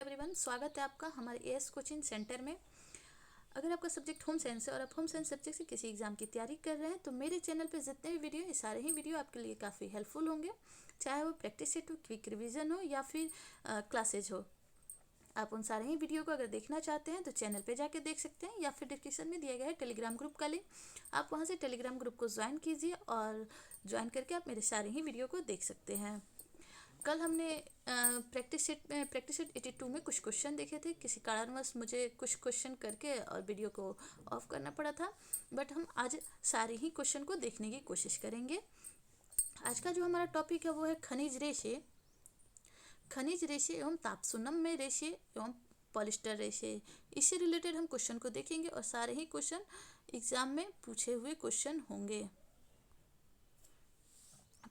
Everyone, स्वागत है आपका हमारे एएस कोचिंग सेंटर में। अगर आपका सब्जेक्ट होम साइंस है और आप होम साइंस सब्जेक्ट से किसी एग्जाम की तैयारी कर रहे हैं तो मेरे चैनल पे जितने भी वीडियो ये सारे ही वीडियो आपके लिए काफ़ी हेल्पफुल होंगे, चाहे वो प्रैक्टिस सेट हो, क्विक रिवीजन हो या फिर क्लासेज हो। आप उन सारे ही वीडियो को अगर देखना चाहते हैं तो चैनल पे जाके देख सकते हैं या फिर डिस्क्रिप्शन में दिया गया है टेलीग्राम ग्रुप का लिंक, आप वहाँ से टेलीग्राम ग्रुप को ज्वाइन कीजिए और ज्वाइन करके आप मेरे सारे ही वीडियो को देख सकते हैं। कल हमने प्रैक्टिस सेट 82 में कुछ क्वेश्चन देखे थे। किसी कारणवश मुझे कुछ क्वेश्चन करके और वीडियो को ऑफ करना पड़ा था, बट हम आज सारे ही क्वेश्चन को देखने की कोशिश करेंगे। आज का जो हमारा टॉपिक है वो है खनिज रेशे एवं तापसुन्नम में रेशे एवं पॉलिस्टर रेशे। इससे रिलेटेड हम क्वेश्चन को देखेंगे और सारे ही क्वेश्चन एग्जाम में पूछे हुए क्वेश्चन होंगे।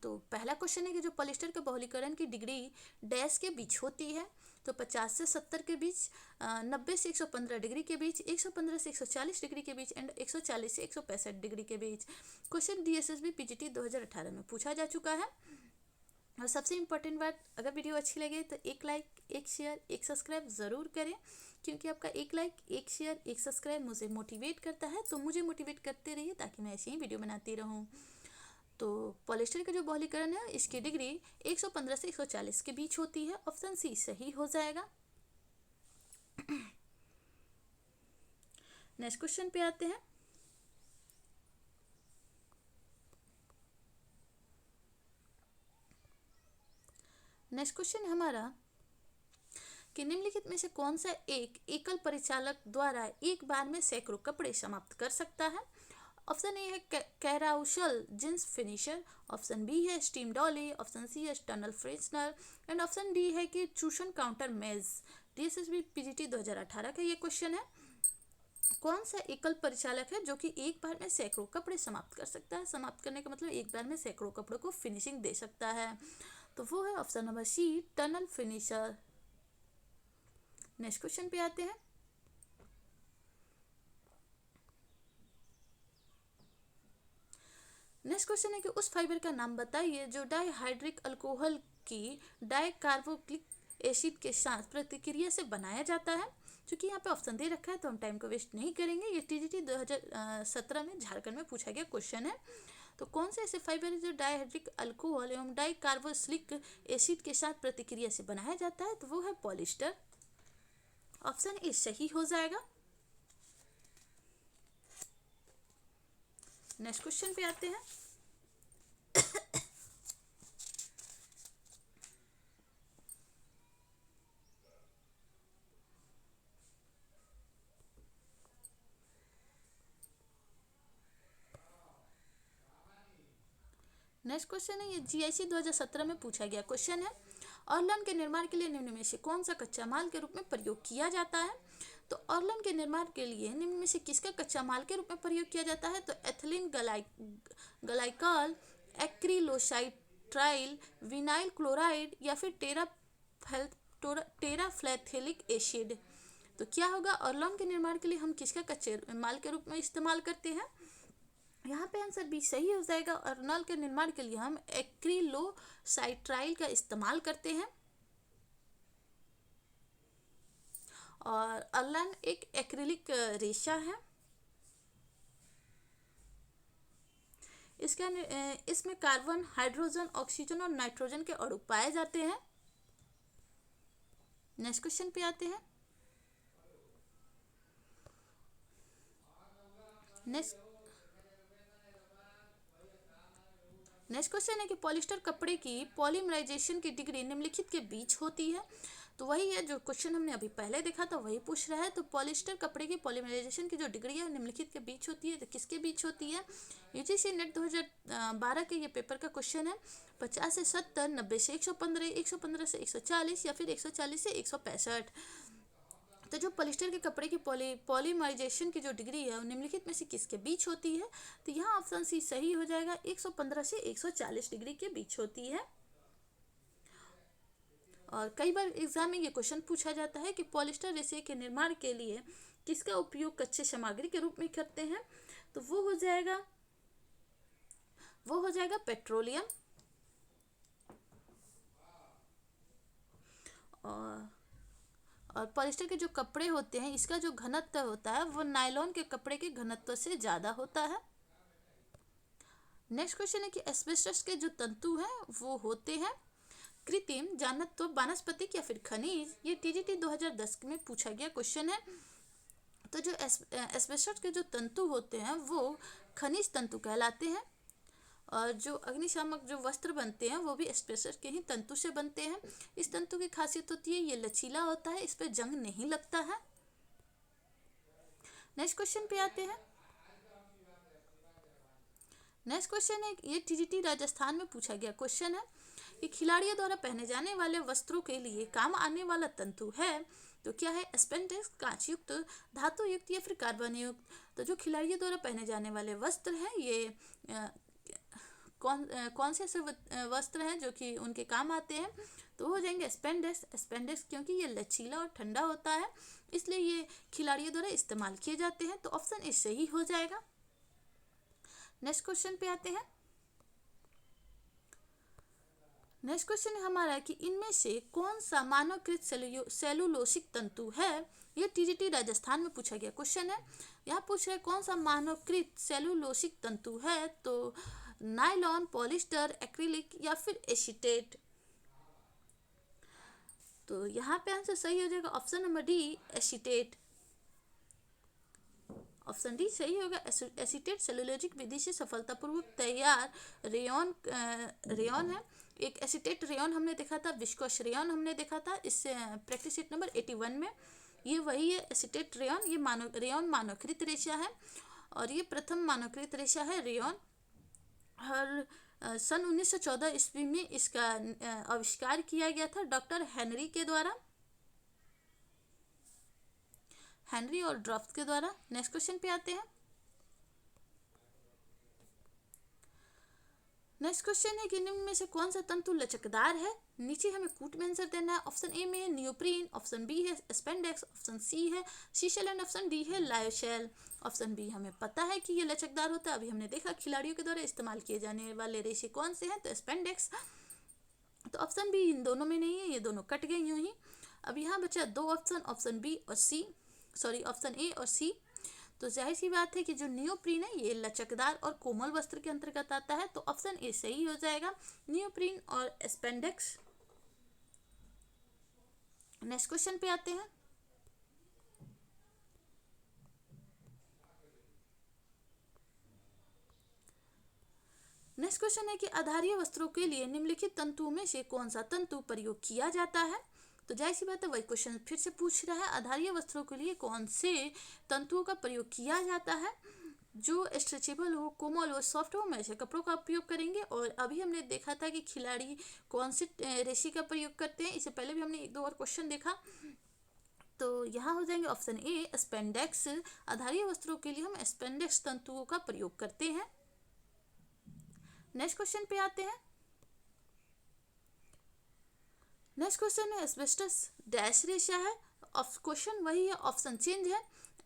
तो पहला क्वेश्चन है कि जो पॉलिस्टर के बहुलीकरण की डिग्री डैश के बीच होती है, तो 50 से 70 के बीच, 90 से 115 डिग्री के बीच, 115 से 140 डिग्री के बीच एंड 140 से 165 डिग्री के बीच। क्वेश्चन DSSB PGT 2018 में पूछा जा चुका है। और सबसे इम्पोर्टेंट बात, अगर वीडियो अच्छी लगे तो एक लाइक, एक शेयर, एक सब्सक्राइब ज़रूर करें, क्योंकि आपका एक लाइक, एक शेयर, एक सब्सक्राइब मुझे मोटिवेट करता है। तो मुझे मोटिवेट करते रहिए ताकि मैं ऐसे ही वीडियो बनाती रहूँ। तो पॉलिस्टर का जो बहुलीकरण है इसकी डिग्री 115 से 140 के बीच होती है। ऑप्शन सी सही हो जाएगा। नेक्स्ट क्वेश्चन पे आते हैं। नेक्स्ट क्वेश्चन हमारा कि निम्नलिखित में से कौन सा एक एकल परिचालक द्वारा एक बार में सैकड़ों कपड़े समाप्त कर सकता है। ऑप्शन ए है कैराउशल जिंस फिनिशर, ऑप्शन बी है स्टीम डॉली, ऑप्शन सी है tunnel freshener and option D है कि ट्यूशन काउंटर मेज। DSSB PGT 2018 का ये क्वेश्चन है। कौन सा एकल परिचालक है जो कि एक बार में सैकड़ों कपड़े समाप्त कर सकता है। समाप्त करने का मतलब एक बार में सैकड़ों कपड़ों को फिनिशिंग दे सकता है, तो वो है option number C, tunnel finisher. Next question पे आते हैं। नेक्स्ट क्वेश्चन है कि उस फाइबर का नाम बताइए जो डाइहाइड्रिक अल्कोहल की डाइकार्बोक्सिलिक एसिड के साथ प्रतिक्रिया से बनाया जाता है। क्योंकि यहाँ पे ऑप्शन दे रखा है तो हम टाइम को वेस्ट नहीं करेंगे। ये TGT 2017 में झारखंड में पूछा गया क्वेश्चन है। तो कौन से ऐसे फाइबर है जो डाइहाइड्रिक अल्कोहल एवं डाइकार्बोक्सिलिक एसिड के साथ प्रतिक्रिया से बनाया जाता है, तो वो है पॉलिस्टर। ऑप्शन ए सही हो जाएगा। नेक्स्ट क्वेश्चन पे आते हैं। नेक्स्ट क्वेश्चन है, ये GIC 2017 में पूछा गया क्वेश्चन है। ऑर्लन के निर्माण के लिए निम्न में से कौन सा कच्चा माल के रूप में प्रयोग किया जाता है। तो ऑर्लन के निर्माण के लिए निम्न में से किसका कच्चा माल के रूप में प्रयोग किया जाता है। तो एथिलीन ग्लाइकॉल, एक्रिलोसाइट्राइल, विनाइल क्लोराइड या फिर टेराफ्लैथेलिक एसिड। तो क्या होगा, ऑर्लन के निर्माण के लिए हम किसका कच्चे माल के रूप में इस्तेमाल करते हैं। यहाँ पे आंसर बी सही हो जाएगा। और नल के निर्माण के लिए हम एक्रिलोसाइट्राइल का इस्तेमाल करते हैं। और अरलन एक एक्रिलिक रेशा है। इसमें कार्बन, हाइड्रोजन, ऑक्सीजन और नाइट्रोजन के अणु पाए जाते हैं। नेक्स्ट क्वेश्चन पे आते हैं। नेक्स्ट क्वेश्चन है कि पॉलिस्टर कपड़े की पॉलीमराइजेशन की डिग्री निम्नलिखित के बीच होती है। तो वही है जो क्वेश्चन हमने अभी पहले देखा था, वही पूछ रहा है। तो पॉलिस्टर कपड़े की पॉलीमराइजेशन की जो डिग्री है निम्नलिखित के बीच होती है। तो किसके बीच होती है। UGC नेट 2012 के ये पेपर का क्वेश्चन है। 50 से 70, 90 से 115, 115 से 140 या फिर 140 से 165। तो जो पॉलिस्टर के कपड़े की पॉलीमराइजेशन की जो डिग्री है वो निम्नलिखित में से किसके बीच होती है। तो यहाँ ऑप्शन सी सही हो जाएगा, 115 से 140 डिग्री के बीच होती है। और कई बार एग्जाम में ये क्वेश्चन पूछा जाता है कि पॉलिस्टर रेशे के निर्माण के लिए किसका उपयोग कच्चे सामग्री के रूप में करते हैं। तो वो हो जाएगा पेट्रोलियम। और पॉलिस्टर के जो कपड़े होते हैं इसका जो घनत्व होता है वो नायलॉन के कपड़े के घनत्व से ज़्यादा होता है। नेक्स्ट क्वेश्चन है कि एस्बेस्टस के जो तंतु हैं वो होते हैं कृत्रिम, जानत्व, वानस्पतिक या फिर खनिज। ये टीजीटी 2010 में पूछा गया क्वेश्चन है। तो जो एस्बेस्टस के जो तंतु होते हैं वो खनिज तंतु कहलाते हैं। और जो अग्निशामक जो वस्त्र बनते हैं वो भी एस्बेस्टस के ही तंतु से बनते हैं। इस तंतु की खासियत होती है ये लचीला होता है, इस पर जंग नहीं लगता है। नेक्स्ट क्वेश्चन पे आते हैं। नेक्स्ट क्वेश्चन है, ये टीजीटी राजस्थान में पूछा गया क्वेश्चन है कि खिलाड़ियों द्वारा पहने जाने वाले वस्त्रों के लिए काम आने वाला तंतु है तो क्या है? स्पेंडेक्स, कांच युक्त, धातु युक्त या फिर कार्बन युक्त। तो जो खिलाड़ियों द्वारा पहने जाने वाले वस्त्र हैं ये कौन से वस्त्र हैं जो कि उनके काम आते हैं? तो हो जाएंगे स्पेंडेक्स। स्पेंडेक्स क्योंकि ये लचीला और ठंडा होता है इसलिए ये खिलाड़ियों द्वारा इस्तेमाल किए जाते हैं। तो ऑप्शन ए सही हो जाएगा। नेक्स्ट क्वेश्चन पे आते हैं। नेक्स्ट क्वेश्चन है हमारा कि इनमें से कौन सा मानवकृत सेलुलोसिक तंतु है? ये टीजीटी राजस्थान में पूछा गया क्वेश्चन है। यहाँ पूछ रहे कौन सा मानवकृत सेलुलोसिक तंतु है? तो नायलॉन, पॉलिस्टर, एक्रिलिक या फिर एसीटेट। तो यहाँ पे आंसर सही हो जाएगा option number D, acetate. Option D सही होगा। एसीटेट सेलुलोजिक विधि से सफलतापूर्वक तैयार रेयॉन है। एक एसीटेट रेयॉन हमने देखा था, विस्कोस रेयॉन हमने देखा था इससे प्रैक्टिस शीट नंबर 81 में। ये वही है एसीटेट रेयॉन। ये रेयॉन मानवकृत रेशा है और ये प्रथम मानवकृत रेशा है रेयॉन। और सन 1914 ईस्वी में इसका आविष्कार किया गया था डॉक्टर हेनरी के द्वारा, हेनरी और ड्रॉफ्ट के द्वारा। नेक्स्ट क्वेश्चन पे आते हैं। नेक्स्ट क्वेश्चन है कि निम्न में से कौन सा तंतु लचकदार है? नीचे हमें कूट में आंसर देना है। ऑप्शन ए में है नियोप्रीन, ऑप्शन बी है स्पेंडेक्स, ऑप्शन सी है शीशल एंड ऑप्शन डी है लायोशेल। ऑप्शन बी हमें पता है कि ये लचकदार होता है, अभी हमने देखा खिलाड़ियों के द्वारा इस्तेमाल किए जाने वाले रेशे कौन से हैं, तो स्पेंडेक्स। तो ऑप्शन बी इन दोनों में नहीं है, ये दोनों कट गए यूं ही। अब यहाँ बचा दो ऑप्शन, ऑप्शन बी और सी, सॉरी ऑप्शन ए और सी। तो जाहिर सी बात है कि जो नियोप्रीन है ये लचकदार और कोमल वस्त्र के अंतर्गत आता है। तो ऑप्शन ए सही हो जाएगा, नियोप्रीन और स्पेंडेक्स। नेक्स्ट क्वेश्चन पे आते हैं। नेक्स्ट क्वेश्चन है कि आधारीय वस्त्रों के लिए निम्नलिखित तंतुओं में से कौन सा तंतु प्रयोग किया जाता है? तो जाहिर सी बात है वही क्वेश्चन फिर से पूछ रहा है, आधारीय वस्त्रों के लिए कौन से तंतुओं का प्रयोग किया जाता है? जो स्ट्रेचेबल हो, कोमल हो, सॉफ्ट हो, हम ऐसे कपड़ों का उपयोग करेंगे। और अभी हमने देखा था कि खिलाड़ी कौन से रेशे का प्रयोग करते हैं, इससे पहले भी हमने एक दो और क्वेश्चन देखा। तो यहाँ हो जाएंगे ऑप्शन ए स्पेंडेक्स। आधारीय वस्त्रों के लिए हम स्पेंडेक्स तंतुओं का प्रयोग करते हैं। नेक्स्ट क्वेश्चन पे आते हैं। नेक्स्ट क्वेश्चन है एस्बेस्टस डैश रेशा है। क्वेश्चन वही है, ऑप्शन चेंज है।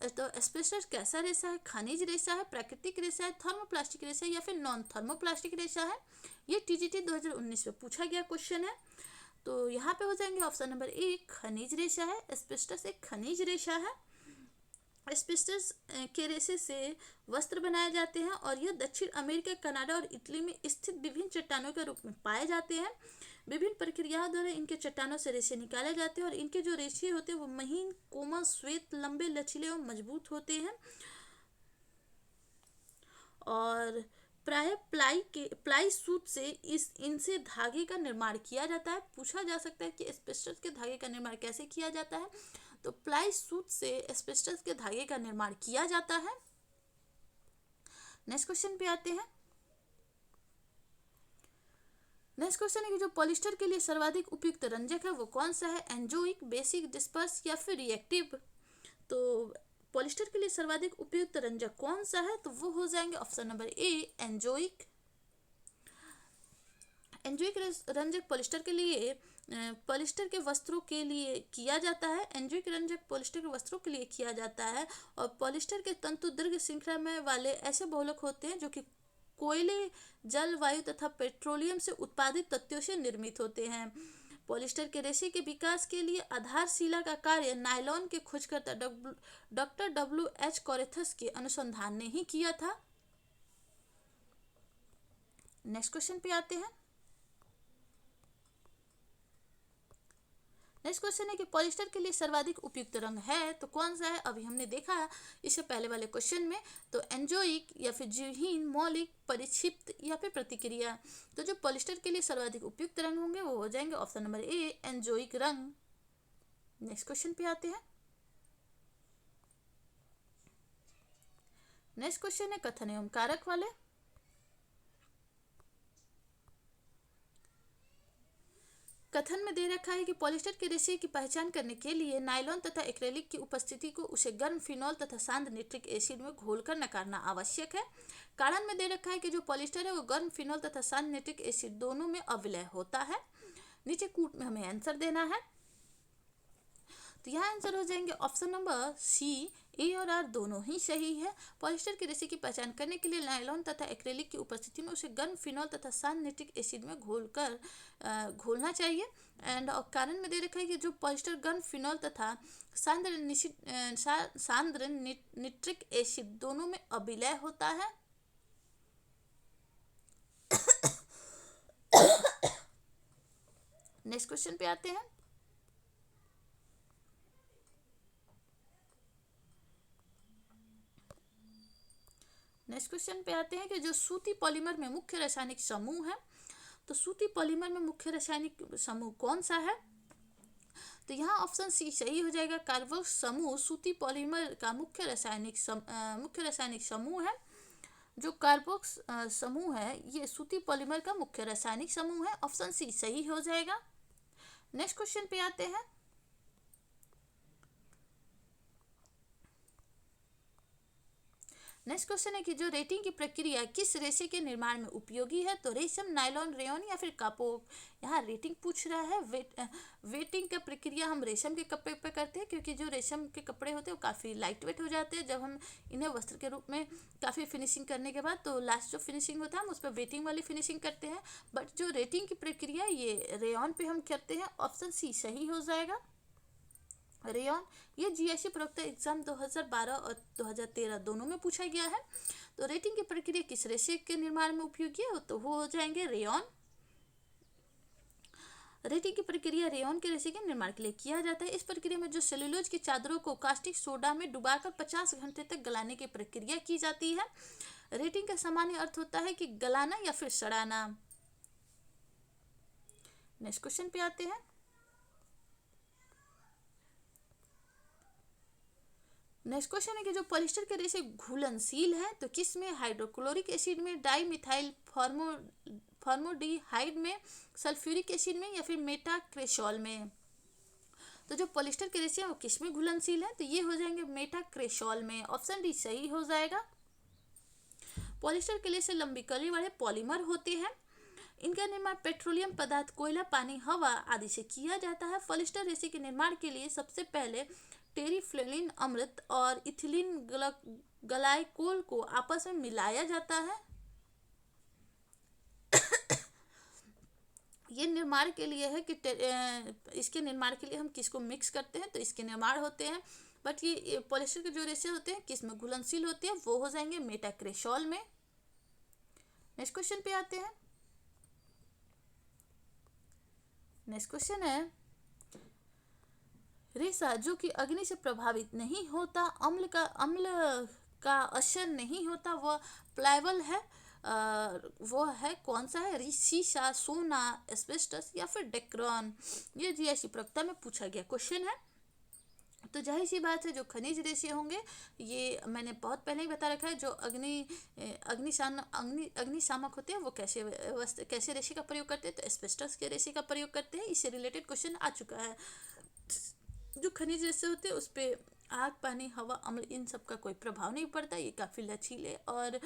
तो एस्बेस्टस कैसा रेशा है? खनिज रेशा है, प्राकृतिक रेशा है, थर्मोप्लास्टिक रेशा है या फिर नॉन थर्मोप्लास्टिक रेशा है? ये टीजीटी 2019 में पूछा गया क्वेश्चन है। तो यहाँ पे हो जाएंगे ऑप्शन नंबर ए खनिज रेशा है। एस्बेस्टस एक खनिज रेशा है। एस्बेस्टस के रेशे से वस्त्र बनाए जाते हैं और यह दक्षिण अमेरिका, कनाडा और इटली में स्थित विभिन्न चट्टानों के रूप में पाए जाते हैं। विभिन्न प्रक्रियाओं द्वारा इनके चट्टानों से रेशे निकाले जाते हैं और इनके जो रेशे होते हैं वो महीन, कोमल, श्वेत, लंबे, लचीले और मजबूत होते हैं। और प्राय प्लाई सूत से इनसे धागे का निर्माण किया जाता है। पूछा जा सकता है कि एस्बेस्टस के धागे का निर्माण कैसे किया जाता है? तो प्लाई सूत से एस्बेस्टस के धागे का निर्माण किया जाता है। नेक्स्ट क्वेश्चन पे आते हैं। नेक्स्ट क्वेश्चन है कि जो पॉलिस्टर के लिए सर्वाधिक उपयुक्त रंजक है वो कौन सा है? एंजोइक, बेसिक, डिस्पर्स या फिर रिएक्टिव? तो पॉलिस्टर के लिए सर्वाधिक उपयुक्त रंजक कौन सा है? तो वो हो जाएंगे ऑप्शन नंबर ए एंजोइक। एंजोइक रंजक पॉलिस्टर के लिए पॉलिस्टर के वस्त्रों के लिए किया जाता है। एंजोइक रंजक पॉलिस्टर के वस्त्रों के लिए किया जाता है। और पॉलिस्टर के तंतु दीर्घ श्रृंखला में वाले ऐसे बहुलक होते हैं जो कि कोयले, जल, वायु तथा पेट्रोलियम से उत्पादित तत्वों से निर्मित होते हैं। पॉलिस्टर के रेशे के विकास के लिए आधारशिला का कार्य नायलॉन के खोजकर्ता डॉक्टर W.H. कोरेथस के अनुसंधान ने ही किया था। नेक्स्ट क्वेश्चन पे आते हैं। नेक्स्ट क्वेश्चन है कि पॉलिस्टर के लिए सर्वाधिक उपयुक्त रंग है तो कौन सा है। अभी हमने देखा इससे पहले वाले क्वेश्चन में, तो एंजोइक या फिर जीवहीन, मौलिक, परिक्षिप्त या फिर प्रतिक्रिया। तो जो पॉलिस्टर के लिए सर्वाधिक उपयुक्त रंग होंगे वो हो जाएंगे ऑप्शन नंबर ए, एंजोइक रंग। नेक्स्ट क्वेश्चन पे आते हैं। नेक्स्ट क्वेश्चन है कथन एवं कारक वाले। कथन में दे रखा है कि पॉलिस्टर के रेशे की पहचान करने के लिए नायलॉन तथा एक्रेलिक की उपस्थिति को उसे गर्म फिनॉल तथा शांत नाइट्रिक एसिड में घोलकर नकारना आवश्यक है। कारण में दे रखा है कि जो पॉलिस्टर है वो गर्म फिनॉल तथा शांत नाइट्रिक एसिड दोनों में अविलय होता है। नीचे कूट में हमें आंसर देना है, तो यहाँ आंसर हो जाएंगे ऑप्शन नंबर सी, ए और आर दोनों ही सही है। पॉलिस्टर के रेशे की पहचान करने के लिए नायलॉन तथा एक्रेलिक की उपस्थिति में उसे गर्म फिनॉल तथा शांत नाइट्रिक एसिड में घोलना चाहिए। एंड कारण में दे रखा है कि जो पॉलिस्टर गर्म फिनॉल तथा सांद्र नाइट्रिक एसिड दोनों में अविलय होता है। नेक्स्ट क्वेश्चन पे आते हैं। नेक्स्ट क्वेश्चन पे आते हैं कि जो सूती पॉलीमर में मुख्य रासायनिक समूह है, तो सूती पॉलीमर में मुख्य रासायनिक समूह कौन सा है। तो यहाँ ऑप्शन सी सही हो जाएगा। कार्बोक्स समूह सूती पॉलीमर का मुख्य रासायनिक समूह है। जो कार्बोक्स समूह है ये सूती पॉलीमर का मुख्य रासायनिक समूह है। ऑप्शन सी सही हो जाएगा। नेक्स्ट क्वेश्चन पे आते हैं। नेक्स्ट क्वेश्चन है कि जो रेटिंग की प्रक्रिया किस रेशे के निर्माण में उपयोगी है। तो रेशम, नायलॉन, रेयॉन या फिर कापोक। यहाँ रेटिंग पूछ रहा है। वेटिंग का प्रक्रिया हम रेशम के कपड़े पे करते हैं, क्योंकि जो रेशम के कपड़े होते हैं वो काफ़ी लाइट वेट हो जाते हैं। जब हम इन्हें वस्त्र के रूप में काफ़ी फिनिशिंग करने के बाद तो लास्ट जो फिनिशिंग होता है हम उस पर वेटिंग वाली फिनिशिंग करते हैं। बट जो रेटिंग की प्रक्रिया ये रेयॉन पे हम करते हैं। ऑप्शन सी सही हो जाएगा, रेयॉन। ये जीआईसी प्रवक्ता एग्जाम 2012 और 2013 दोनों में पूछा गया है। तो रेटिंग की प्रक्रिया किस रेशे के निर्माण में उपयोगी है, तो वो हो जाएंगे रेयॉन। रेटिंग की प्रक्रिया रेयॉन के रेशे के निर्माण के लिए किया जाता है। इस प्रक्रिया में जो सेलुलोज की चादरों को कास्टिक सोडा में डुबाकर 50 घंटे तक गलाने की प्रक्रिया की जाती है। रेटिंग का सामान्य अर्थ होता है कि गलाना या फिर सड़ाना। नेक्स्ट क्वेश्चन पे आते हैं। नेक्स्ट क्वेश्चन है कि जो पॉलिस्टर के रेशे घुलनशील है तो किस में, हाइड्रोक्लोरिक एसिड में, डाईमिथाइल फॉर्मोल्डिहाइड में, सल्फ्यूरिक एसिड में या फिर मेटाक्रेसोल में। तो जो पॉलिस्टर के रेशे हैं वो किस में घुलनशील है, तो ये हो जाएंगे मेटाक्रेसोल में। ऑप्शन डी सही हो जाएगा। पॉलिस्टर के रेशे लंबी कली वाले पॉलीमर होते हैं। इनका निर्माण पेट्रोलियम पदार्थ, कोयला, पानी, हवा आदि से किया जाता है। पॉलिस्टर रेशे के निर्माण के लिए सबसे पहले टेरिफ्लोलिन अमृत और इथिलीन ग्लाइकोल को आपस में मिलाया जाता है। ये निर्माण के लिए है कि इसके निर्माण के लिए हम किसको मिक्स करते हैं, तो इसके निर्माण होते हैं। बट ये पॉलिस्टर के जो रेशे होते हैं किस में घुलनशील होते हैं, वो हो जाएंगे मेटाक्रेसोल में। नेक्स्ट क्वेश्चन पे आते हैं। नेक्स्ट क्वेश्चन है, रेशा जो कि अग्नि से प्रभावित नहीं होता, अम्ल का असर नहीं होता, वह प्लायबल है। वो है कौन सा है, शीशा, सोना, एस्बेस्टस या फिर डेक्रॉन। ये जीआईसी प्रवक्ता में पूछा गया क्वेश्चन है। तो जाहिर सी बात है जो खनिज रेशे होंगे, ये मैंने बहुत पहले ही बता रखा है, जो अग्निशामक होते हैं वो कैसे रेशे का प्रयोग करते हैं, तो एस्बेस्टस के रेशे का प्रयोग करते हैं। इससे रिलेटेड क्वेश्चन आ चुका है। जो खनिज रेशे होते हैं उस पर आग, पानी, हवा, अम्ल इन सब का कोई प्रभाव नहीं पड़ता। ये काफ़ी लचीले और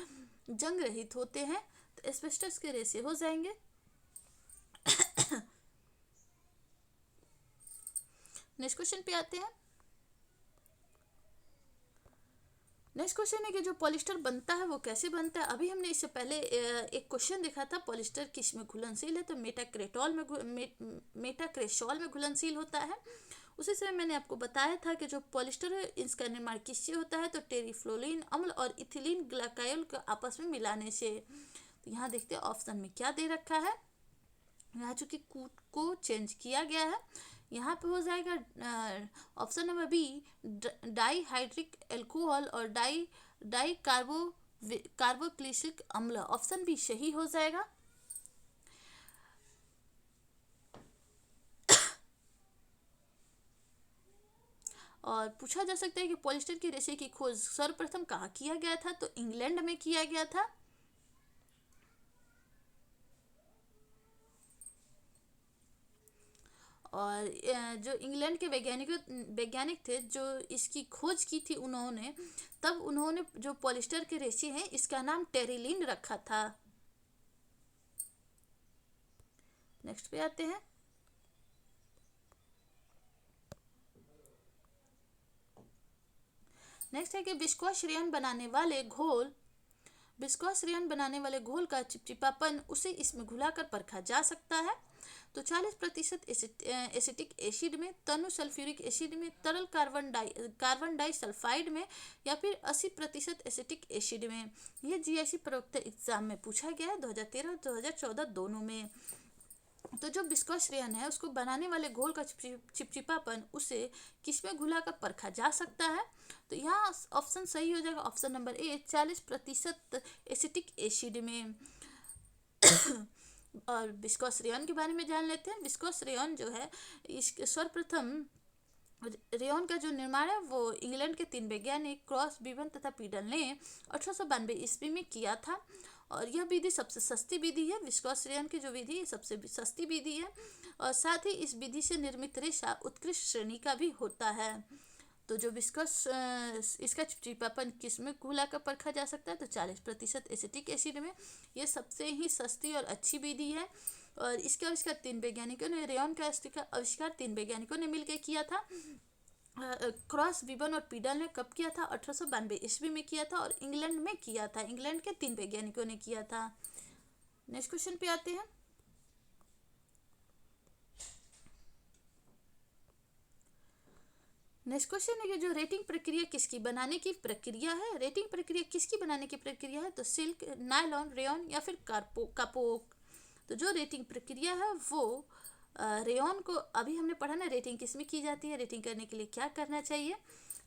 जंग रहित होते हैं। तो एस्बेस्टस के रेशे हो जाएंगे। नेक्स्ट क्वेश्चन पे आते हैं। नेक्स्ट क्वेश्चन है कि जो पॉलिस्टर बनता है वो कैसे बनता है। अभी हमने इससे पहले एक क्वेश्चन देखा था पॉलिस्टर किस में घुलनशील है, तो मेटाक्रेसोल में घुलनशील होता है। उसी समय मैंने आपको बताया था कि जो पॉलिस्टर है इसका निर्माण किससे होता है, तो टेरिफ्लोलिन अम्ल और इथिलीन ग्लाइकोल को आपस में मिलाने से। तो यहाँ देखते हैं ऑप्शन में क्या दे रखा है। यहाँ चूंकि कूट को चेंज किया गया है, यहाँ पे हो जाएगा option number B di hydric alcohol और डाई कार्बोक्सिलिक अम्ल। ऑप्शन बी सही हो जाएगा। और पूछा जा सकता है कि पॉलिस्टर की रेशे की खोज सर्वप्रथम कहाँ किया गया था, तो इंग्लैंड में किया गया था। और जो इंग्लैंड के वैज्ञानिक थे जो इसकी खोज की थी, उन्होंने तब उन्होंने जो पॉलिस्टर के रेशे हैं इसका नाम टेरिलीन रखा था। नेक्स्ट पे आते हैं। नेक्स्ट है कि विस्कोस रेयन बनाने वाले घोल का चिपचिपापन उसे इसमें घुलाकर परखा जा सकता है। तो 40% एसिटिक एसिड में, तनु सल्फ्यूरिक एसिड में, तरल कार्बन डाइसल्फाइड में, या फिर 80% एसिटिक एसिड में। यह जीआईसी प्रवक्ता एग्जाम में पूछा गया है 2013 और 2014 दोनों में। तो जो विस्कोस रेयन है उसको बनाने वाले घोल का चिपचिपापन उसे किसमें घुलाकर परखा जा सकता है, तो यहाँ ऑप्शन सही हो जाएगा option number A 40% acetic acid में। और विस्कोस रेयन के बारे में जान लेते हैं। विस्कोस रेयन जो है इस सर्वप्रथम रेयन का जो निर्माण है वो इंग्लैंड के 3 वैज्ञानिक क्रॉस बीवन तथा पीडल ने 1892 ईस्वी में किया था। और यह विधि सबसे सस्ती विधि है। विस्कोस रेयन की जो विधि है सबसे सस्ती विधि है, और साथ ही इस विधि से निर्मित रेशा उत्कृष्ट श्रेणी का भी होता है। तो जो विस्कोस इसका चिपचिपापन किस में घुलाकर परखा जा सकता है, तो 40% एसिटिक एसिड में। यह सबसे ही सस्ती और अच्छी विधि है। और इसका आविष्कार 3 वैज्ञानिकों ने रेयन का आविष्कार 3 वैज्ञानिकों ने मिलकर किया था। क्रॉस बीबन और पीडल ने कब किया था, 1892 ईस्वी में किया था, और इंग्लैंड में किया था। इंग्लैंड के 3 वैज्ञानिकों ने किया था। नेक्स्ट क्वेश्चन पे आते हैं। नेक्स्ट क्वेश्चन है कि जो रेटिंग प्रक्रिया किसकी बनाने की प्रक्रिया है। रेटिंग प्रक्रिया किसकी बनाने की प्रक्रिया है, तो सिल्क, नायलॉन, रेयन या फिर कपोक। तो जो रेटिंग प्रक्रिया है वो रेयन को अभी हमने पढ़ा ना रेटिंग किस में की जाती है, रेटिंग करने के लिए क्या करना चाहिए।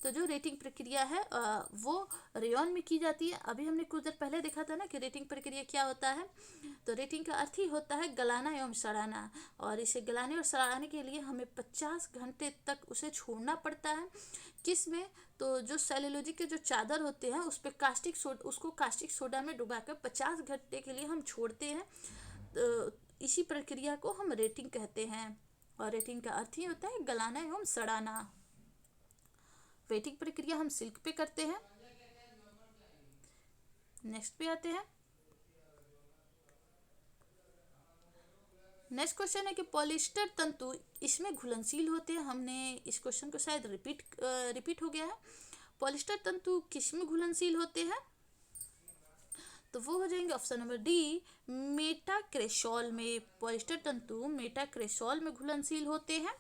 तो जो रेटिंग प्रक्रिया है वो रेयन में की जाती है। अभी हमने कुछ देर पहले देखा था ना कि रेटिंग प्रक्रिया क्या होता है। तो रेटिंग का अर्थ ही होता है गलाना एवं सड़ाना, और इसे गलाने और सड़ाने के लिए हमें 50 घंटे तक उसे छोड़ना पड़ता है। किस में, तो जो सेलुलोजिक के जो चादर होते हैं उस पर उसको कास्टिक सोडा में डुबाकर 50 घंटे के लिए हम छोड़ते हैं। तो इसी प्रक्रिया को हम रेटिंग कहते हैं, और रेटिंग का अर्थ ही होता है गलाना एवं सड़ाना। रेटिंग प्रक्रिया हम सिल्क पे करते हैं। नेक्स्ट पे आते हैं। नेक्स्ट क्वेश्चन है कि पॉलिस्टर तंतु इसमें घुलनशील होते हैं। हमने इस क्वेश्चन को शायद रिपीट हो गया है। पॉलिस्टर तंतु किस में घुलनशील होते हैं, तो वो हो जाएंगे ऑप्शन नंबर डी मेटाक्रेसोल में। पॉलिस्टर तंतु मेटाक्रेसोल में घुलनशील होते हैं।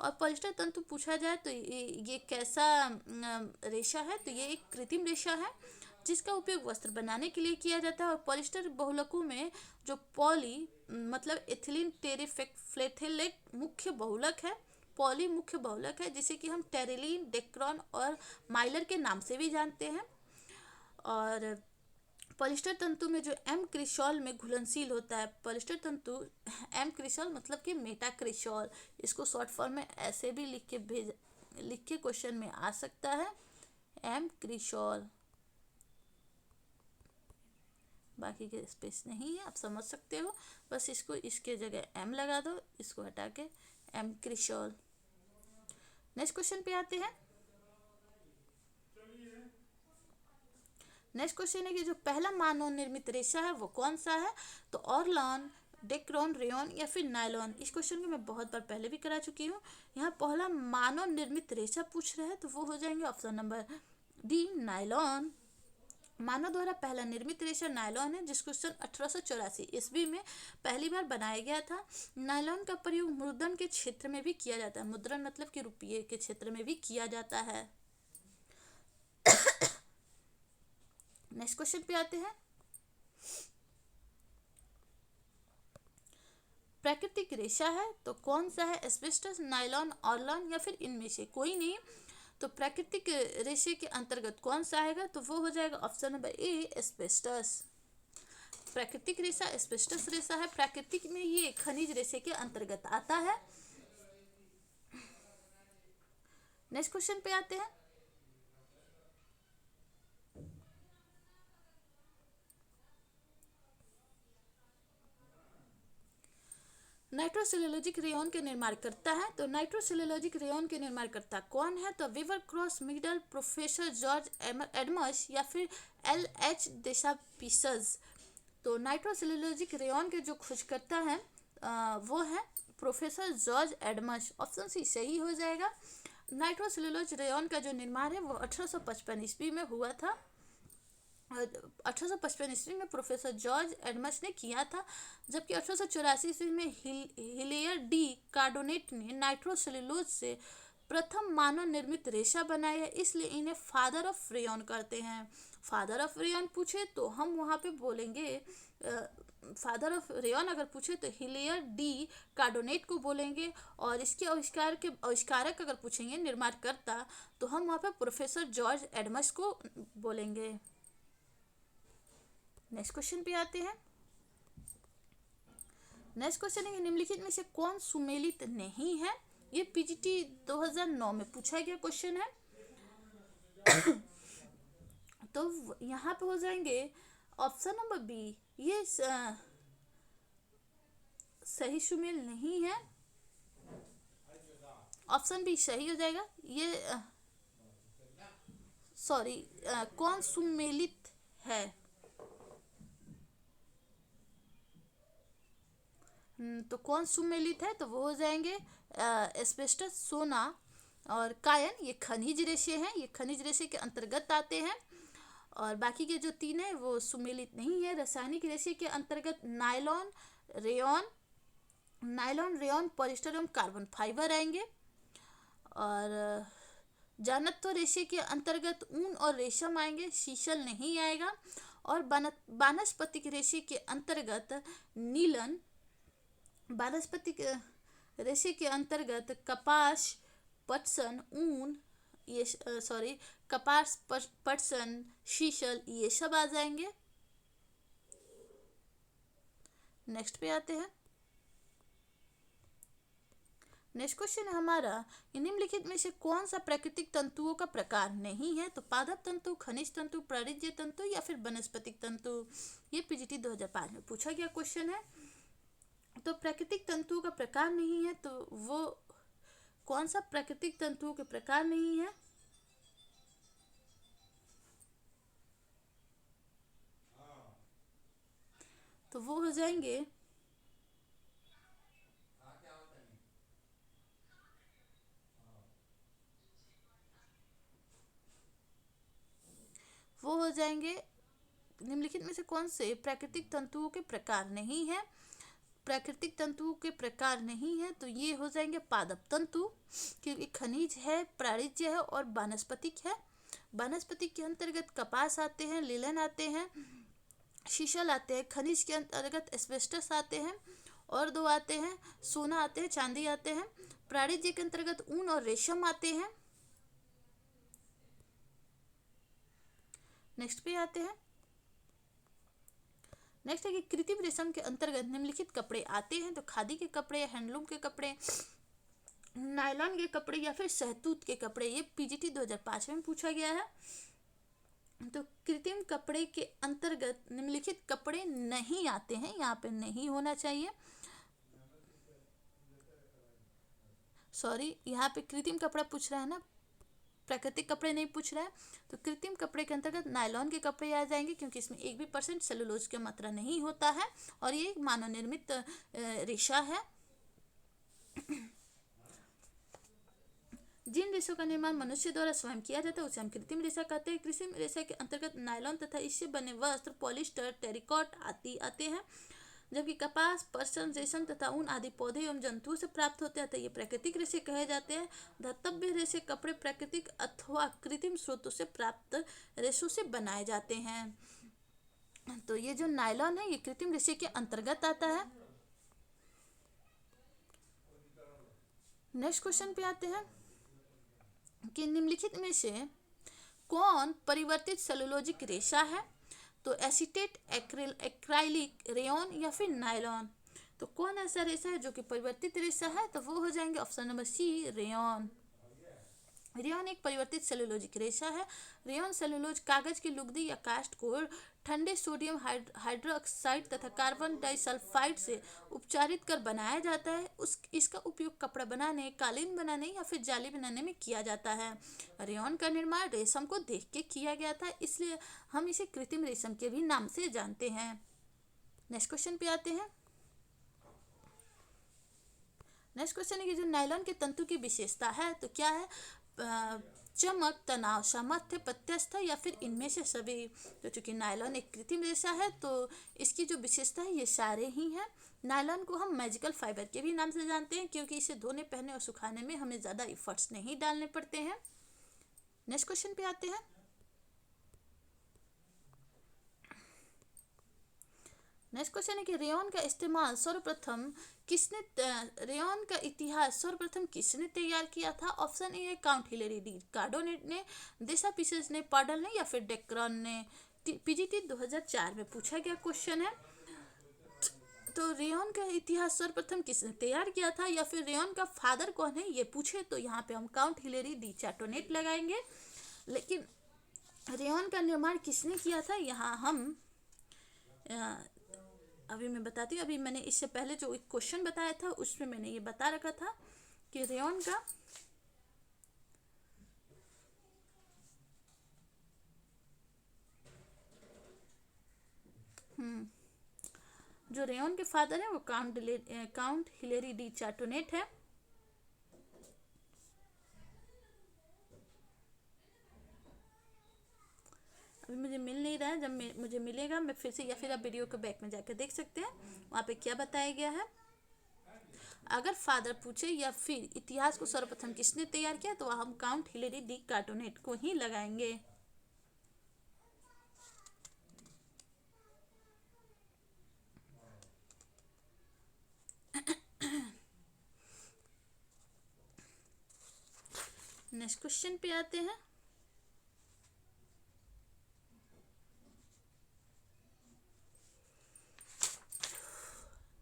और पॉलिस्टर तंतु पूछा जाए तो ये कैसा रेशा है, तो ये एक कृत्रिम रेशा है जिसका उपयोग वस्त्र बनाने के लिए किया जाता है। और पॉलिस्टर बहुलकों में जो पॉली मतलब एथिलीन टेरिफ्लेथेलेट मुख्य बहुलक है। पॉली मुख्य बहुलक है जिसे कि हम टेरिलीन, डेक्रॉन और माइलर के नाम से भी जानते हैं। और पॉलिस्टर तंतु में जो एम क्रिसोल में घुलनशील होता है। पॉलिस्टर तंतु एम क्रिसोल मतलब कि मेटाक्रिसोल, इसको शॉर्ट फॉर्म में ऐसे भी लिख के क्वेश्चन में आ सकता है, एम क्रिसोल। बाकी के स्पेस नहीं है, आप समझ सकते हो। बस इसको इसके जगह एम लगा दो, इसको हटा के एम क्रिसोल। नेक्स्ट क्वेश्चन पे आते हैं। नेक्स्ट क्वेश्चन है कि जो पहला मानव निर्मित रेशा है वो कौन सा है, तो ऑर्लॉन, डेक्रोन, रेयॉन या फिर नायलॉन? इस क्वेश्चन को मैं बहुत बार पहले भी करा चुकी हूँ। यहाँ पहला मानव निर्मित रेशा पूछ रहे हैं तो वो हो जाएंगे ऑप्शन नंबर डी, नायलॉन। मानव द्वारा पहला निर्मित रेशा नायलॉन है, जिसको सन 1884 ईस्वी में पहली बार बनाया गया था। नायलॉन का प्रयोग मुद्रण के क्षेत्र में भी किया जाता है। मुद्रण मतलब कि रुपये के क्षेत्र में भी किया जाता है। नेक्स्ट क्वेश्चन पे आते हैं। प्राकृतिक रेशा है तो कौन सा है? एस्बेस्टस, नायलॉन, ऑर्लॉन या फिर इनमें से कोई नहीं। तो प्राकृतिक रेशे के अंतर्गत कौन सा आएगा? तो वो हो जाएगा ऑप्शन नंबर ए, एस्बेस्टस। प्राकृतिक रेशा एस्बेस्टस रेशा है। प्राकृतिक में ये खनिज रेशे के अंतर्गत आता है। नेक्स्ट क्वेश्चन पे आते हैं। नाइट्रोसेल्यूलोजिक रेयॉन के निर्माण करता है। तो नाइट्रोसेल्यूलोजिक रेयॉन के निर्माण करता कौन है? तो विवर क्रॉस मिडल, प्रोफेसर जॉर्ज एडमस या फिर LH देसापिसज। तो नाइट्रोसेल्यूलोजिक रेयॉन के जो खोजकर्ता है वो है professor George Adams. Option C सही हो जाएगा। नाइट्रोसेल्यूलोज रेयॉन का जो निर्माण है वो 1855 ईस्वी में हुआ था। 1855 ईस्वी में प्रोफेसर जॉर्ज एडमस ने किया था, जबकि 1884 ईस्वी में हिलेयर डी कार्डोनेट ने नाइट्रोसेल्यूलोज से प्रथम मानव निर्मित रेशा बनाया, इसलिए इन्हें फादर ऑफ रेयॉन कहते हैं। फादर ऑफ रेयॉन पूछे तो हम वहाँ पे बोलेंगे, फादर ऑफ रेयॉन अगर पूछे तो हिलेयर डी कार्डोनेट को बोलेंगे, और इसके आविष्कारक अगर पूछेंगे, निर्माणकर्ता, तो हम वहाँ पे प्रोफेसर जॉर्ज एडमस को बोलेंगे। नेक्स्ट क्वेश्चन पे आते हैं। नेक्स्ट क्वेश्चन है निम्नलिखित में से कौन सुमेलित नहीं है? ये PGT 2009 में पूछा गया क्वेश्चन है। तो यहाँ पे हो जाएंगे ऑप्शन नंबर बी, ये सही सुमेल नहीं है। ऑप्शन बी सही हो जाएगा। ये सॉरी, कौन सुमेलित है? तो कौन सुमेलित है? तो वो हो जाएंगे एस्बेस्टस, सोना और कायन। ये खनिज रेशे हैं, ये खनिज रेशे के अंतर्गत आते हैं। और बाकी के जो तीन है वो सुमेलित नहीं है। रासायनिक रेशे के अंतर्गत नायलॉन, रेयॉन, पॉलिस्टर एवं कार्बन फाइबर आएंगे। और जानत्व रेशे के अंतर्गत ऊन और रेशम आएंगे, शीशल नहीं आएगा। और वानस्पतिक रेशे के अंतर्गत नीलन, वानस्पतिक रेशे के अंतर्गत कपास, पटसन, ऊन, ये कपास, पटसन, शीशल, ये सब आ जाएंगे। नेक्स्ट पे आते हैं। नेक्स्ट क्वेश्चन है हमारा, निम्नलिखित में से कौन सा प्राकृतिक तंतुओं का प्रकार नहीं है? तो पादप तंतु, खनिज तंतु, प्राणिज तंतु या फिर वनस्पतिक तंतु। ये PGT 2005 में पूछा गया क्वेश्चन है। तो प्राकृतिक तंतुओं का प्रकार नहीं है, तो वो कौन सा प्राकृतिक तंतुओं के प्रकार नहीं है? तो वो हो जाएंगे निम्नलिखित में से कौन से प्राकृतिक तंतुओं के प्रकार नहीं है? प्राकृतिक तंतुओं के प्रकार नहीं है तो ये हो जाएंगे पादप तंतु, क्योंकि खनिज है, प्राणिज है और वानस्पतिक है। वानस्पतिक के अंतर्गत कपास आते हैं, लिनन आते हैं, शीशल आते हैं। खनिज के अंतर्गत एस्बेस्टस आते हैं, और दो आते हैं सोना आते हैं, चांदी आते हैं। प्राणिज के अंतर्गत ऊन और रेशम आते हैं। नेक्स्ट पे आते हैं। नेक्स्ट है कि कृत्रिम रेशम के अंतर्गत निम्नलिखित कपड़े आते हैं। तो खादी के कपड़े, हैंडलूम के कपड़े, नायलॉन के कपड़े या फिर शहतूत के कपड़े। ये PGT 2005 में पूछा गया है। तो कृत्रिम कपड़े के अंतर्गत निम्नलिखित कपड़े नहीं आते हैं, यहाँ पे नहीं होना चाहिए। सॉरी, यहाँ पे कृत्रिम कपड़ा पूछ रहा है ना, प्राकृतिक कपड़े नहीं पूछ रहा है। तो कृत्रिम कपड़े के अंतर्गत नायलॉन के कपड़े आ जाएंगे, क्योंकि इसमें 1% सेलुलोज की मात्रा नहीं होता है और ये एक मानव निर्मित रेशा है। जिन रेशों का निर्माण मनुष्य द्वारा स्वयं किया जाता है उसे हम कृत्रिम रेशा कहते हैं। कृत्रिम रेशा के अंतर्गत नायलॉन तथा इससे बने वस्त्र, पॉलिस्टर, टेरिकॉट आदि आते हैं। जबकि कपास, पशम, रेशम तथा ऊन आदि पौधे एवं जंतुओं से प्राप्त होते हैं, तो ये प्राकृतिक रेशे कहे जाते हैं। धातव्य रेशे कपड़े प्राकृतिक अथवा कृत्रिम स्रोतों से प्राप्त रेशों से बनाए जाते हैं। तो ये जो नायलॉन है ये कृत्रिम रेशे के अंतर्गत आता है। नेक्स्ट क्वेश्चन पे आते हैं कि निम्नलिखित में से कौन परिवर्तित सेलुलोजिक रेशा है? तो एसीटेट, एक्राइलिक, रेयॉन या फिर नायलॉन। तो कौन ऐसा रेशा है जो कि परिवर्तित रेशा है? तो वो हो जाएंगे option number C, rayon. Rayon एक परिवर्तित सेलुलोजिक रेशा है। रेयॉन सेलुलोज कागज की लुगदी या कास्ट को ठंडे सोडियम हाइड्रोक्साइड तथा कार्बन डाइसल्फाइड से उपचारित कर बनाया जाता है। इसका उपयोग कपड़ा बनाने, कालीन बनाने या फिर जाली बनाने में किया जाता है। रेयॉन का निर्माण रेशम को देख के किया गया था, इसलिए हम इसे कृत्रिम रेशम के भी नाम से जानते हैं। नेक्स्ट क्वेश्चन पे आते हैं। नेक्स्ट क्वेश्चन है कि जो नायलॉन के तंतु की विशेषता है तो क्या है? चमक, तनाव, सामर्थ्य, प्रत्यास्थ या फिर इनमें से सभी। तो चूंकि नायलॉन एक कृत्रिम रेशा है तो इसकी जो विशेषता है ये सारे ही हैं। नायलॉन को हम मैजिकल फाइबर के भी नाम से जानते हैं, क्योंकि इसे धोने, पहनने और सुखाने में हमें ज़्यादा इफर्ट्स नहीं डालने पड़ते हैं। नेक्स्ट क्वेश्चन पे आते हैं। नेक्स्ट क्वेश्चन है कि रेयॉन का इस्तेमाल सर्वप्रथम किसने, रेयॉन का इतिहास सर्वप्रथम किसने तैयार किया था? ऑप्शन ए है काउंट हिलेरी डी कार्डोनेट ने, देसा पीसेस ने, पाडल ने या फिर डेक्रॉन ने। पीजीटी 2004 में पूछा गया क्वेश्चन है। तो रेयॉन का इतिहास सर्वप्रथम किसने तैयार किया था या फिर रेयॉन का फादर कौन है ये पूछे तो यहाँ पे हम काउंट हिलेरी डी चार्टोनेट लगाएंगे। लेकिन रेयॉन का निर्माण किसने किया था यहाँ हम अभी मैं बताती हूँ। अभी मैंने इससे पहले जो एक क्वेश्चन बताया था उसमें मैंने ये बता रखा था कि रेयॉन का जो रेयॉन के फादर है वो काउंट हिलेरी डी चार्टोनेट है। अभी मुझे मिल नहीं रहा है, जब मुझे मिलेगा मैं फिर से, या फिर आप वीडियो के बैक में जाकर देख सकते हैं, वहाँ पे क्या बताया गया है। अगर फादर पूछे या फिर इतिहास को सर्वप्रथम किसने तैयार किया तो हम काउंट हिलेरी डी चार्टोनेट को ही लगाएंगे। नेक्स्ट क्वेश्चन पे आते हैं।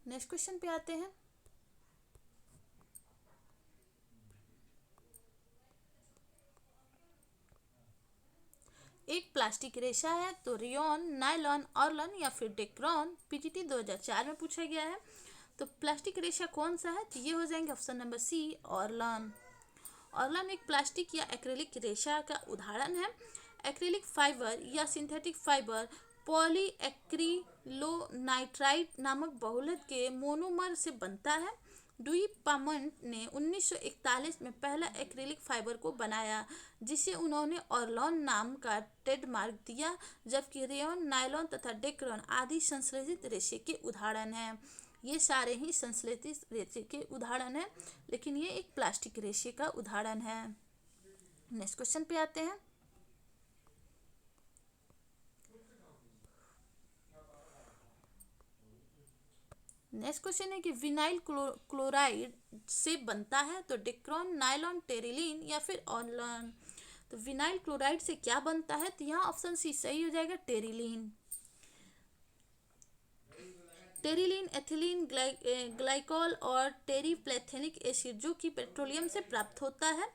नेक्स्ट क्वेश्चन पे आते हैं। एक प्लास्टिक रेशा है तो रेयॉन, नायलॉन, ऑर्लन या फिर डेक्रॉन। पीजीटी 2004 में पूछा गया है। तो प्लास्टिक रेशा कौन सा है? तो ये हो जाएंगे ऑप्शन नंबर सी, ऑर्लन। ऑर्लन एक प्लास्टिक या एक्रेलिक रेशा का उदाहरण है। एक्रेलिक फाइबर या सिंथेटिक फाइबर पॉलीएक्रिलोनाइट्राइड नामक बहुलक के मोनोमर से बनता है। डुई पामंट ने 1941 में पहला एक्रेलिक फाइबर को बनाया, जिसे उन्होंने ऑर्लन नाम का ट्रेडमार्क दिया। जबकि रेयॉन, नायलॉन तथा डेक्रॉन आदि संश्लेषित रेशे के उदाहरण हैं। ये सारे ही संश्लेषित रेशे के उदाहरण हैं, लेकिन ये एक प्लास्टिक रेशे का उदाहरण है। नेक्स्ट क्वेश्चन पे आते हैं। नेक्स्ट क्वेश्चन है कि विनाइल क्लोराइड से बनता है तो डेक्रॉन, नायलॉन, टेरिलीन या फिर ऑर्लन। तो विनाइल क्लोराइड से क्या बनता है? तो यहाँ ऑप्शन सी सही हो जाएगा, टेरिलीन। टेरिलीन एथिलीन ग्लाइकॉल और टेरिप्लेथेनिक एसिड जो कि पेट्रोलियम से प्राप्त होता है।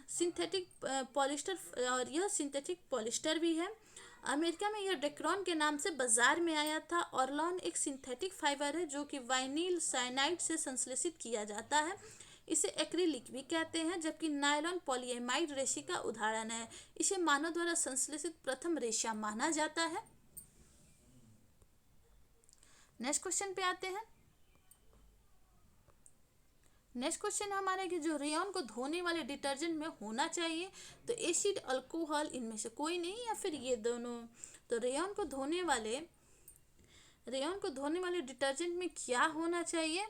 सिंथेटिक पॉलिस्टर, और यह सिंथेटिक पॉलिस्टर भी है। अमेरिका में यह डेक्रॉन के नाम से बाजार में आया था। ऑर्लन एक सिंथेटिक फाइबर है जो कि वाइनिल साइनाइड से संश्लेषित किया जाता है। इसे एक्रिलिक भी कहते हैं, जबकि नायलॉन पॉलीएमाइड रेशे का उदाहरण है। इसे मानव द्वारा संश्लेषित प्रथम रेशा माना जाता है। नेक्स्ट क्वेश्चन पे आते हैं। नेक्स्ट क्वेश्चन हमारा कि जो रेयॉन को धोने वाले डिटर्जेंट में होना चाहिए, तो एसिड, अल्कोहल, इनमें से कोई नहीं या फिर ये दोनों। तो रेयॉन को धोने वाले डिटर्जेंट में क्या होना चाहिए?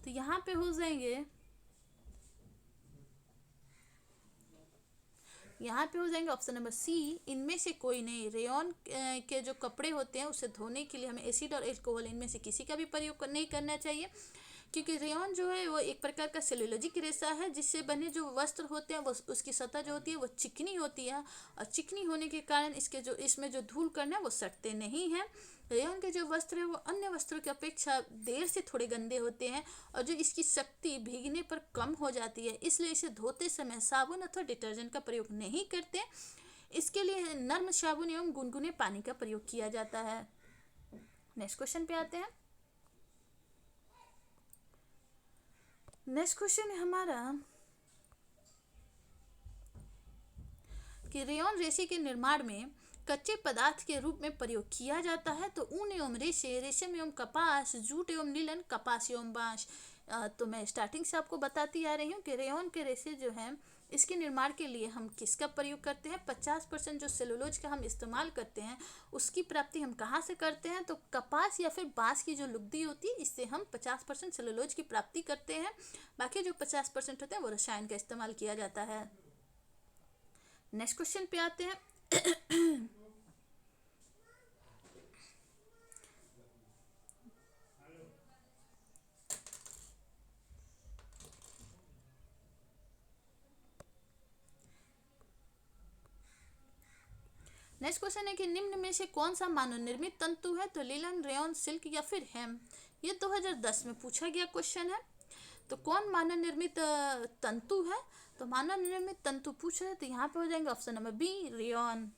तो यहाँ पे हो जाएंगे ऑप्शन नंबर सी, इनमें से कोई नहीं। रेयॉन के जो कपड़े होते हैं उसे धोने के लिए हमें एसिड और अल्कोहल इनमें से किसी का भी प्रयोग नहीं करना चाहिए, क्योंकि रेयॉन जो है वो एक प्रकार का सेलुलोजिक रेशा है, जिससे बने जो वस्त्र होते हैं वो उसकी सतह जो होती है वो चिकनी होती है, और चिकनी होने के कारण इसमें जो धूल कण है वो सटते नहीं हैं। रेयॉन के जो वस्त्र है वो अन्य वस्त्रों की अपेक्षा देर से थोड़े गंदे होते हैं, और जो इसकी शक्ति भीगने पर कम हो जाती है, इसलिए इसे धोते समय साबुन अथवा डिटर्जेंट का प्रयोग नहीं करते। इसके लिए नर्म साबुन एवं गुनगुने पानी का प्रयोग किया जाता है। नेक्स्ट क्वेश्चन पे आते हैं। नेक्स्ट क्वेश्चन है हमारा कि रेयॉन रेशे के निर्माण में कच्चे पदार्थ के रूप में प्रयोग किया जाता है। तो ऊन एवं रेशे, रेशम एवं कपास, जूट एवं नीलन, कपास एवं बांस। तो मैं स्टार्टिंग से आपको बताती आ रही हूँ कि रेयॉन के रेशे जो हैं इसके निर्माण के लिए हम किसका प्रयोग करते हैं? 50% जो सेलुलोज का हम इस्तेमाल करते हैं उसकी प्राप्ति हम कहाँ से करते हैं? तो कपास या फिर बांस की जो लुगदी होती है इससे हम 50% सेलुलोज की प्राप्ति करते हैं। बाकी जो 50% होते हैं वो रसायन का इस्तेमाल किया जाता है। नेक्स्ट क्वेश्चन पे आते हैं। नेक्स्ट क्वेश्चन है कि निम्न में से कौन सा मानव निर्मित तंतु है? तो लिनन, रेयॉन, सिल्क या फिर हेम। ये 2010 में पूछा गया क्वेश्चन है। तो कौन मानव निर्मित तंतु है? तो मानव निर्मित तंतु पूछ रहे हैं, तो यहाँ पे हो जाएंगे option number B, rayon.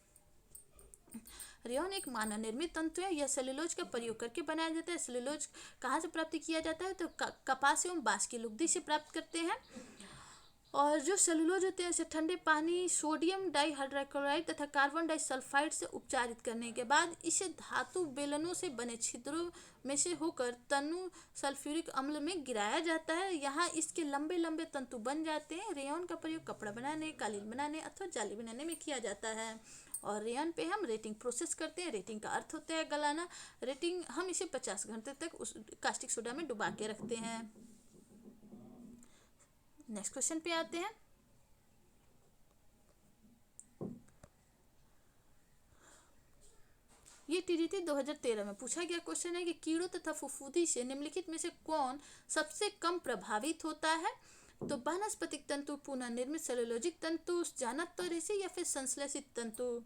Rayon एक मानव निर्मित तंतु है। यह सेलुलोज का प्रयोग करके बनाया जाता है। सेलुलोज कहाँ से प्राप्ति किया जाता है? तो कपास एवं बांस की लुगदी से प्राप्त करते हैं। और जो सेलुलोज होते हैं इसे ठंडे पानी, सोडियम डाइहाइड्रोक्लोराइड तथा कार्बन डाइसल्फाइड से उपचारित करने के बाद इसे धातु बेलनों से बने छिद्रों में से होकर तनु सल्फ्यूरिक अम्ल में गिराया जाता है। यहाँ इसके लंबे लंबे तंतु बन जाते हैं। रेयॉन का प्रयोग कपड़ा बनाने, कालीन बनाने अथवा जाली बनाने में किया जाता है। और रेयॉन पे हम रेटिंग प्रोसेस करते हैं। रेटिंग का अर्थ होता है गलाना। रेटिंग हम इसे 50 घंटे तक उस कास्टिक सोडा में डुबा के रखते हैं। नेक्स्ट क्वेश्चन पे आते हैं। ये टीडीटी 2013 में पूछा गया क्वेश्चन है कि कीड़ों तथा फफूंदी से निम्नलिखित में से कौन सबसे कम प्रभावित होता है? तो वानस्पतिक तंतु, पुनः निर्मित सेलुलोजिक तंतु, जानत्व रेशे या फिर संश्लेषित तंतु।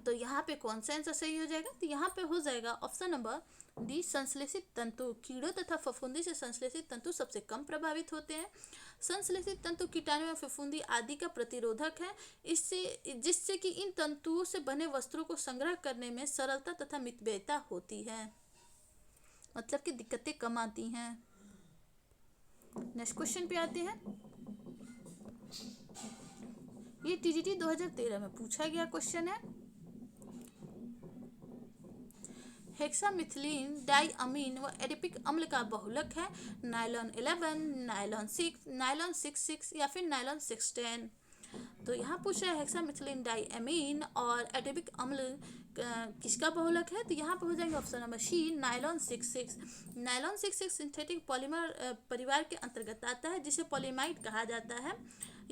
तो यहाँ पे कौन सा आंसर सही हो जाएगा? तो यहाँ पे हो जाएगा ऑप्शन नंबर डी, संश्लेषित तंतु। कीड़ों तथा फफूंदी से संश्लेषित तंतु सबसे कम प्रभावित होते हैं। संश्लेषित तंतु कीटाणु या फफूंदी आदि का प्रतिरोधक है, जिससे कि इन तंतुओं से बने वस्त्रों को संग्रह करने में सरलता तथा मितव्ययिता होती है, मतलब कि दिक्कतें कम आती हैं। नेक्स्ट क्वेश्चन पे आते हैं। ये टीडीटी 2013 में पूछा गया क्वेश्चन है। हेक्सामिथिलीन डाइअमीन व एडिपिक अम्ल का बहुलक है नायलॉन 11, नायलॉन 6, नायलॉन 6 या फिर नायलॉन 610। तो यहाँ पूछ रहा है हेक्सामिथिलीन डाइअमीन और एडिपिक अम्ल किसका बहुलक है? तो यहाँ पे हो जाएंगे option number C, nylon 6। Nylon 6 synthetic polymer परिवार के अंतर्गत आता है, जिसे पॉलीमाइड कहा जाता है।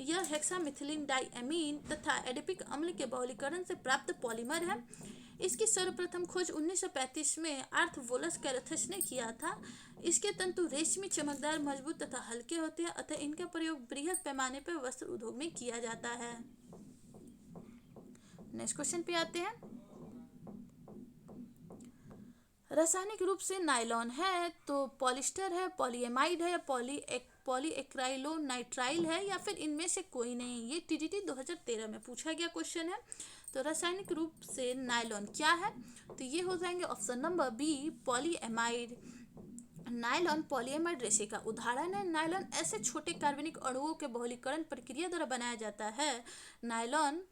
यह हेक्सामिथिलीन डाइअमीन तथा एडिपिक अम्ल के बहुलीकरण से प्राप्त पॉलीमर है। इसकी सर्वप्रथम खोज 1935 में आर्थर कैरेथस ने किया था। इसके तंतु रेशमी, चमकदार, मजबूत तथा हल्के होते हैं, अतः इनका प्रयोग बृहद पैमाने पर वस्त्र उद्योग में किया जाता है। नेक्स्ट क्वेश्चन पे आते हैं। रासायनिक रूप से नायलॉन है तो पॉलिस्टर है, पॉलीएमाइड है, पॉलीएक्राइलोनाइट्राइल है या फिर इनमें से कोई नहीं। ये टीडीटी 2013 में पूछा गया क्वेश्चन है। तो रासायनिक रूप से नायलॉन क्या है? तो ये हो जाएंगे option number B, polyamide. Nylon polyamide रेशे का उदाहरण है। नायलॉन ऐसे छोटे कार्बनिक अणुओं के बहुलीकरण प्रक्रिया द्वारा बनाया जाता है। नायलॉन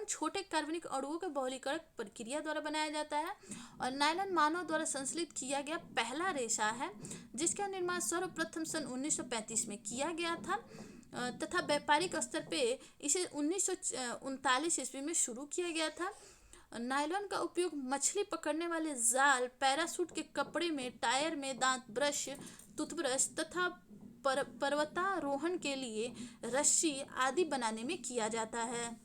छोटे कार्बनिक अणुओं के बहुलीकरण प्रक्रिया द्वारा बनाया जाता है और नायलॉन मानव द्वारा संश्लेषित किया गया पहला रेशा है जिसका निर्माण सर्वप्रथम सन 1935 में किया गया था तथा व्यापारिक स्तर पे इसे 1939 ईस्वी में शुरू किया गया था। नायलॉन का उपयोग मछली पकड़ने वाले जाल, पैराशूट के कपड़े में, टायर में, दांत ब्रश, टूथब्रश तथा पर्वतारोहण के लिए रस्सी आदि बनाने में किया जाता है।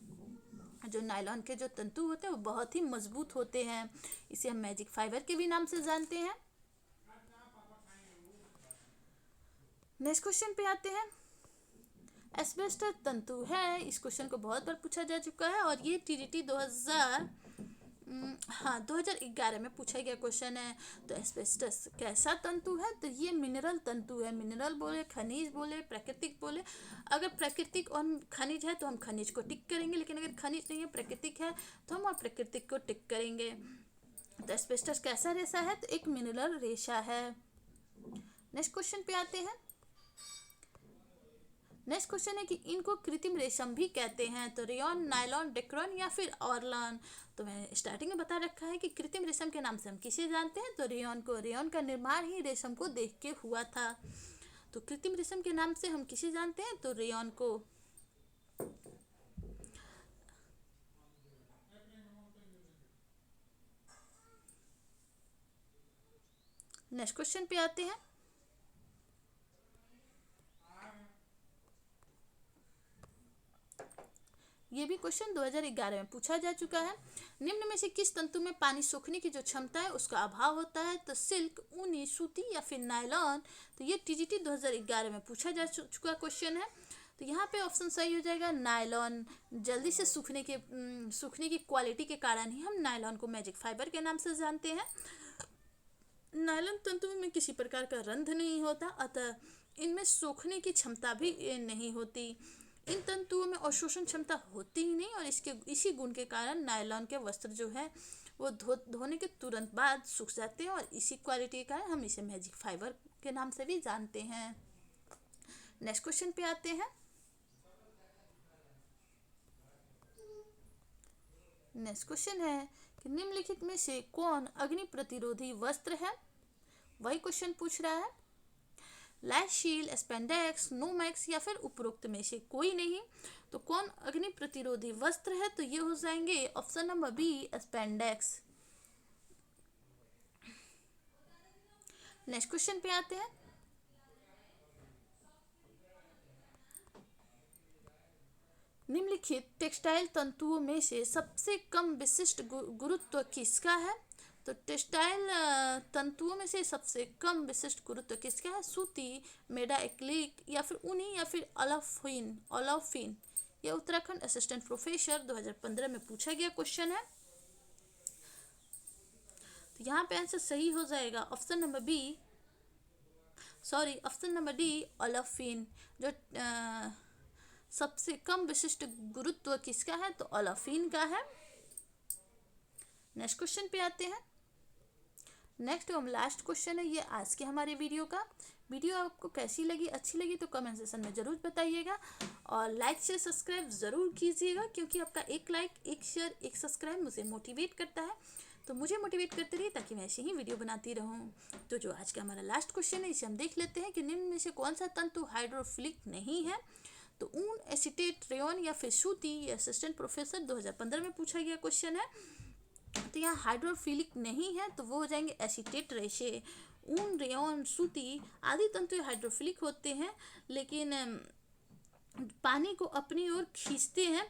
जो नायलॉन के जो तंतु होते हैं वो बहुत ही मजबूत होते हैं, इसे हम मैजिक फाइबर के भी नाम से जानते हैं। नेक्स्ट क्वेश्चन पे आते हैं। एस्बेस्टस तंतु है, इस क्वेश्चन को बहुत बार पूछा जा चुका है और ये टीडीटी 2011 में पूछा गया क्वेश्चन है। तो एस्बेस्टस कैसा तंतु है? तो ये मिनरल तंतु है। मिनरल बोले, खनिज बोले, प्राकृतिक बोले। अगर प्राकृतिक और खनिज है तो हम खनिज को टिक करेंगे, लेकिन अगर खनिज नहीं है, प्राकृतिक है, तो हम अप्राकृतिक को टिक करेंगे। तो एस्बेस्टस कैसा रेशा है? तो एक मिनरल रेशा है। नेक्स्ट क्वेश्चन पे आते हैं। नेक्स्ट क्वेश्चन है कि इनको कृत्रिम रेशम भी कहते हैं। तो रेयॉन, नायलॉन, डेक्रॉन या फिर ऑर्लान। तो मैंने स्टार्टिंग में बता रखा है कि कृत्रिम रेशम के नाम से हम किसे जानते हैं? तो रेयॉन को। रेयॉन का निर्माण ही रेशम को देख के हुआ था। तो कृत्रिम रेशम के नाम से हम किसे जानते हैं? तो रेयॉन को। नेक्स्ट क्वेश्चन पे आते हैं। ये भी क्वेश्चन 2011 में पूछा जा चुका है। निम्न में से किस तंतु में पानी सोखने की जो क्षमता है उसका अभाव होता है? तो सिल्क, ऊनी, सूती या फिर नायलॉन। तो ये टीजीटी 2011 में पूछा जा चुका क्वेश्चन है। तो यहाँ पे ऑप्शन सही हो जाएगा नायलॉन। जल्दी से सूखने की क्वालिटी के कारण ही हम नायलॉन को मैजिक फाइबर के नाम से जानते हैं। नायलॉन तंतु में किसी प्रकार का रंध्र नहीं होता, अतः इनमें सोखने की क्षमता भी नहीं होती। इन तंतुओं में अवशोषण क्षमता होती ही नहीं और इसी गुण के कारण नायलॉन के वस्त्र जो है वो धोने के तुरंत बाद सूख जाते हैं और इसी क्वालिटी के कारण हम इसे मैजिक फाइबर के नाम से भी जानते हैं। नेक्स्ट क्वेश्चन पे आते हैं। नेक्स्ट क्वेश्चन है कि निम्नलिखित में से कौन अग्नि प्रतिरोधी वस्त्र है? वही क्वेश्चन पूछ रहा है। लैश शील्ड, स्पेंडेक्स, नोमैक्स या फिर उपरोक्त में से कोई नहीं। तो कौन अग्नि प्रतिरोधी वस्त्र है? तो ये हो जाएंगे option number B, spandex. Next question पे आते हैं। निम्नलिखित टेक्सटाइल तंतुओं में से सबसे कम विशिष्ट गुरुत्व किसका है? तो टेक्सटाइल तंतुओं में से सबसे कम विशिष्ट गुरुत्व किसका है? सूती, मेडा एक्लिक या फिर ऊनी या फिर ओलाफिन। ये उत्तराखंड असिस्टेंट प्रोफेसर 2015 में पूछा गया क्वेश्चन है। तो यहाँ पे आंसर सही हो जाएगा ऑप्शन नंबर डी, ओलाफिन। जो सबसे कम विशिष्ट गुरुत्व किसका है? तो ओलाफिन का है। नेक्स्ट क्वेश्चन पे आते हैं। नेक्स्ट एवं लास्ट क्वेश्चन है ये आज के हमारे वीडियो का। वीडियो आपको कैसी लगी, अच्छी लगी तो कमेंट सेक्शन में ज़रूर बताइएगा और लाइक शेयर सब्सक्राइब ज़रूर कीजिएगा, क्योंकि आपका एक लाइक, एक शेयर, एक सब्सक्राइब मुझे मोटिवेट करता है। तो मुझे मोटिवेट करते रहिए ताकि मैं ऐसे ही वीडियो बनाती रहूं। तो जो आज का हमारा लास्ट क्वेश्चन है इसे हम देख लेते हैं कि निम्न में से कौन सा तंतु हाइड्रोफिलिक नहीं है? तो ऊन, एसीटेट, रेयॉन या फिर सूती। ये असिस्टेंट प्रोफेसर 2015 में पूछा गया क्वेश्चन है। तो यहाँ हाइड्रोफिलिक नहीं है तो वो हो जाएंगे एसीटेट रेशे। ऊन, रेयॉन, सूती आदि तंतु हाइड्रोफिलिक होते हैं, लेकिन पानी को अपनी ओर खींचते हैं।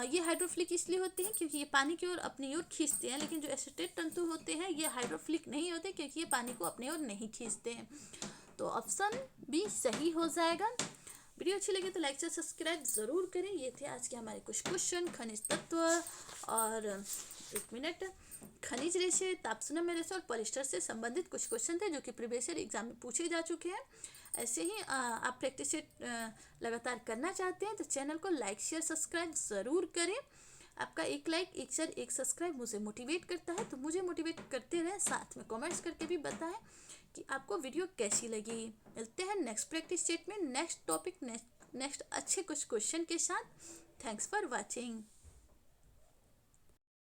ये हाइड्रोफिलिक इसलिए होते हैं क्योंकि ये पानी की ओर अपनी ओर खींचते हैं, लेकिन जो एसीटेट तंतु होते हैं ये हाइड्रोफिलिक नहीं होते क्योंकि ये पानी को अपनी ओर नहीं खींचते हैं। तो ऑप्शन बी सही हो जाएगा। वीडियो अच्छी लगी तो लाइक से सब्सक्राइब ज़रूर करें। ये थे आज के हमारे कुछ क्वेश्चन खनिज तत्व और खनिज रेशे, तापसुनम रेशे और पॉलिस्टर से संबंधित कुछ क्वेश्चन थे जो कि प्रीवियस ईयर एग्जाम में पूछे जा चुके हैं। ऐसे ही आप प्रैक्टिस लगातार करना चाहते हैं तो चैनल को लाइक शेयर सब्सक्राइब ज़रूर करें। आपका एक लाइक, एक शेयर, एक सब्सक्राइब मुझे मोटिवेट करता है, तो मुझे मोटिवेट करते रहें, साथ में कमेंट्स करके भी बताएं कि आपको वीडियो कैसी लगी। मिलते हैं नेक्स्ट प्रैक्टिस सेट में, नेक्स्ट टॉपिक, नेक्स्ट अच्छे कुछ क्वेश्चन के साथ। Thanks for watching.